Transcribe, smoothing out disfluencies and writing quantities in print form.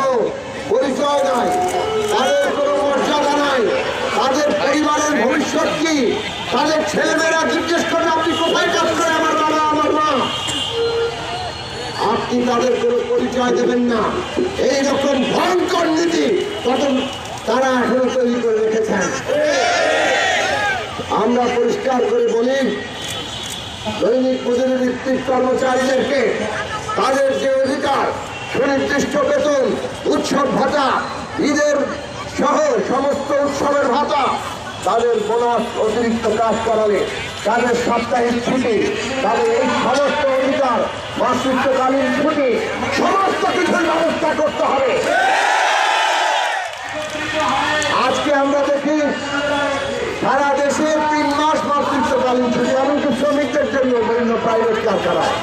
কোনো পরিচয় নাই, তাদের কোনো মর্যাদা নাই, তাদের পরিবারের ভবিষ্যৎ কি? তাদের ছেলেমেয়েরা জিজ্ঞেস করে আপনি কোথায় কাজ করে? আমার বাবা, আমার মা। আপনি তাদের কোনো পরিচয় দেবেন না। এইরকম ভয়ঙ্কর নীতি তখন তারা এখনো তৈরি করে রেখেছেন। আমরা পরিষ্কার করে বলি, দৈনিক মজুরি ভিত্তিক কর্মচারীদেরকে তাদের যে অধিকার, সুনির্দিষ্ট বেতন, উৎসব ভাতা, ঈদের সহ সমস্ত উৎসবের ভাতা, তাদের বোনাস, অতিরিক্ত কাজ করালে, তাদের সাপ্তাহিক ছুটি, তাদের এই সমস্ত অধিকার, মাতৃত্বকালীন ছুটি, সমস্ত কিছুর ব্যবস্থা করতে হবে। আজকে আমরা দেখি সারা দেশে 3 মাস মাতৃত্বকালীন ছুটি, এমনকি শ্রমিকদের জন্য বিভিন্ন প্রাইভেট কারখানায়।